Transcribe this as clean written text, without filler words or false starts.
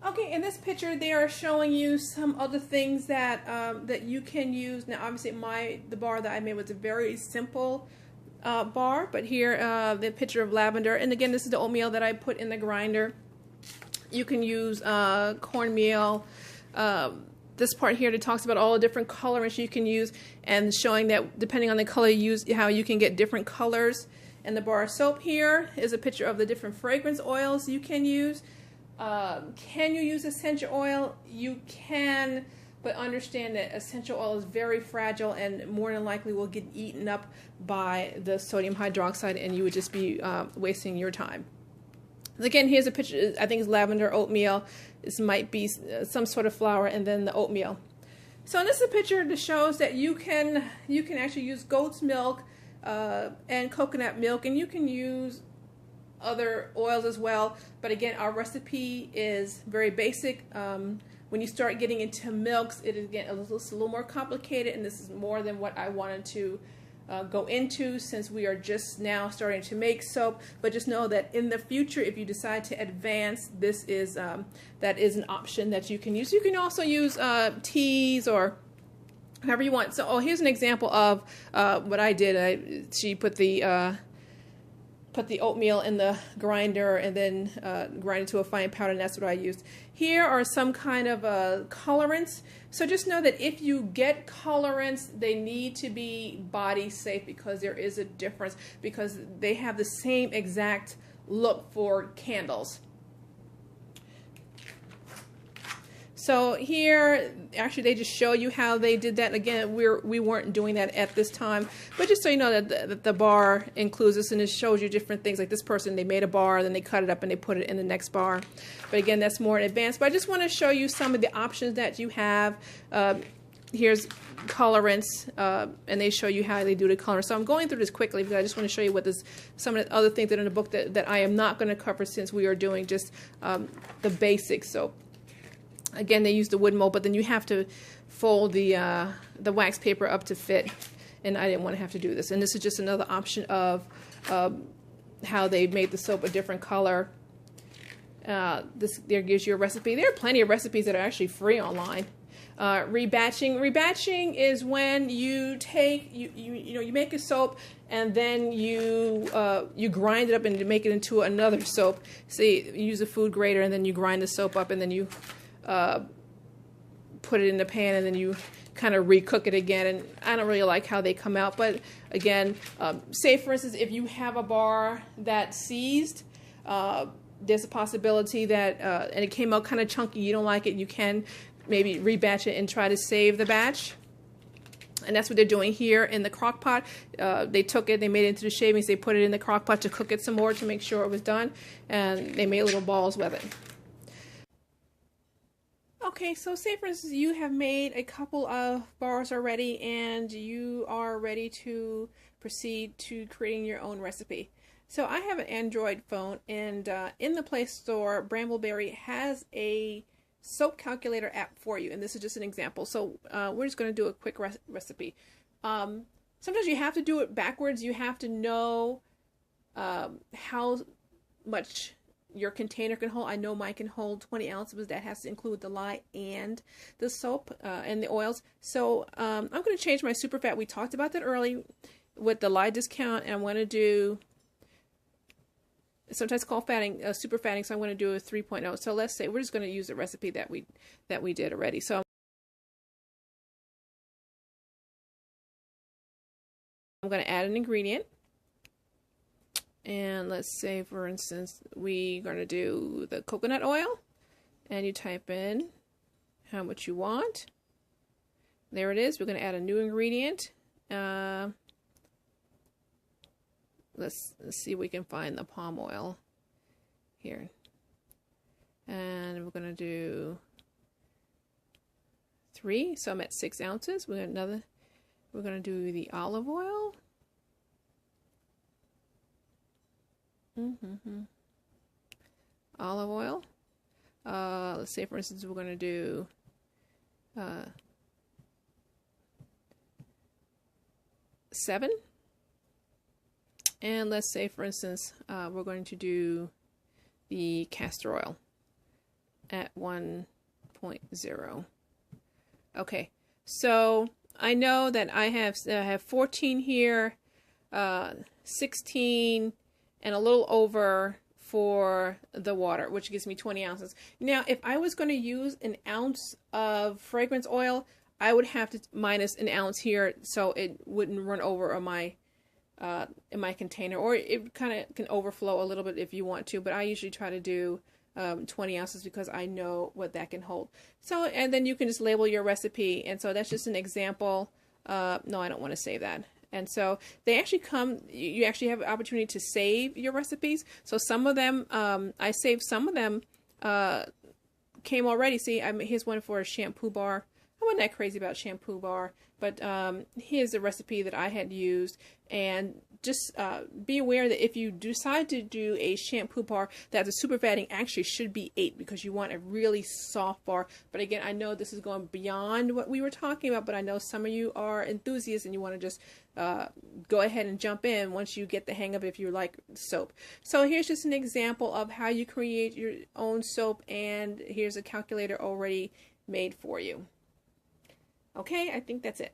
Okay, in this picture, they are showing you some other things that that you can use. Now, obviously, the bar that I made was a very simple bar, but here the picture of lavender. And again, this is the oatmeal that I put in the grinder. You can use cornmeal. This part here that talks about all the different colorants you can use, and showing that depending on the color you use, how you can get different colors. And the bar of soap here is a picture of the different fragrance oils you can use. Can you use essential oil? You can, but understand that essential oil is very fragile and more than likely will get eaten up by the sodium hydroxide, and you would just be wasting your time. Again, here's a picture. I think it's lavender oatmeal. This might be some sort of flour, and then the oatmeal. So this is a picture that shows that you can actually use goat's milk and coconut milk, and you can use other oils as well. But again, our recipe is very basic. When you start getting into milks, it is again a little more complicated, and this is more than what I wanted to go into, since we are just now starting to make soap. But just know that in the future, if you decide to advance, this is that is an option that you can use. You can also use teas or however you want. So, here's an example of what I did. She put the oatmeal in the grinder and then grind it to a fine powder, and that's what I used. Here are some kind of colorants. So just know that if you get colorants, they need to be body safe, because there is a difference, because they have the same exact look for candles. So here, actually, they just show you how they did that. Again, we weren't doing that at this time, but just so you know that the bar includes this, and it shows you different things. Like this person, they made a bar, then they cut it up and they put it in the next bar. But again, that's more in advance. But I just want to show you some of the options that you have. Here's colorants, and they show you how they do the colorants. So I'm going through this quickly because I just want to show you what some of the other things that are in the book that I am not going to cover, since we are doing just the basics. So again, they use the wood mold, but then you have to fold the wax paper up to fit, and I didn't want to have to do this. And this is just another option of how they made the soap a different color. This there gives you a recipe. There are plenty of recipes that are actually free online. Rebatching is when you take you make a soap, and then you grind it up and make it into another soap. See, you use a food grater, and then you grind the soap up, and then you put it in the pan, and then you kind of recook it again. And I don't really like how they come out, but again, say for instance, if you have a bar that's seized, there's a possibility that and it came out kind of chunky, you don't like it, you can maybe rebatch it and try to save the batch. And that's what they're doing here in the crock pot. They took it, they made it into the shavings, they put it in the crock pot to cook it some more to make sure it was done, and they made little balls with it. Okay, so say for instance you have made a couple of bars already, and you are ready to proceed to creating your own recipe. So I have an Android phone, and in the Play Store, Brambleberry has a soap calculator app for you, and this is just an example. So we're just going to do a quick recipe. Sometimes you have to do it backwards. You have to know how much your container can hold. I know mine can hold 20 ounces, but that has to include the lye and the soap and the oils. So I'm going to change my super fat. We talked about that early with the lye discount, and I'm going to do, sometimes called fatting, super fatting, so I'm going to do a 3.0. So let's say we're just going to use the recipe that we did already. So I'm going to add an ingredient. And let's say, for instance, we're going to do the coconut oil, and you type in how much you want. There it is. We're going to add a new ingredient. Let's see if we can find the palm oil here. And we're going to do 3. So I'm at 6 ounces. We're going to do the olive oil. Olive oil. Let's say, for instance, we're going to do 7. And let's say, for instance, we're going to do the castor oil. at 1.0. Okay, so I know that I have 14 here, 16, and a little over for the water, which gives me 20 ounces. Now, if I was going to use an ounce of fragrance oil, I would have to minus an ounce here so it wouldn't run over on my in my container, or it kind of can overflow a little bit if you want to, but I usually try to do 20 ounces because I know what that can hold. So, and then you can just label your recipe, and so that's just an example. No, I don't want to save that. And so they actually come, you actually have an opportunity to save your recipes. So some of them, I saved some of them, came already. See, here's one for a shampoo bar. I wasn't that crazy about shampoo bar, but here's the recipe that I had used. And just be aware that if you decide to do a shampoo bar, that the super fatting actually should be 8 because you want a really soft bar. But again, I know this is going beyond what we were talking about, but I know some of you are enthusiasts and you want to just go ahead and jump in once you get the hang of it if you like soap. So here's just an example of how you create your own soap, and here's a calculator already made for you. Okay, I think that's it.